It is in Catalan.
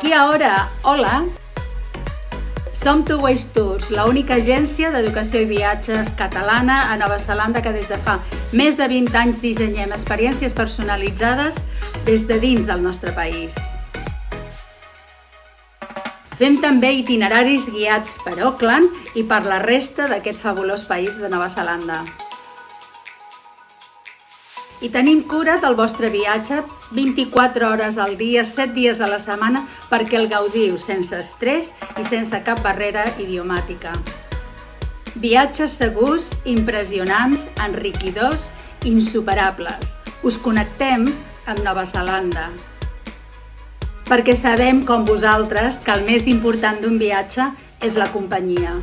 Kia ora, hola! Som Two Ways Tours, l'única agència d'educació i viatges catalana a Nova Zelanda que des de fa més de 20 anys dissenyem experiències personalitzades des de dins del nostre país. Fem també itineraris guiats per Auckland i per la resta d'aquest fabulós país de Nova Zelanda. I tenim cura del vostre viatge 24 hores al dia, 7 dies a la setmana, perquè el gaudiu sense estrès i sense cap barrera idiomàtica. Viatges segurs, impressionants, enriquidors, insuperables. Us connectem amb Nova Zelanda. Perquè sabem, com vosaltres, que el més important d'un viatge és la companyia.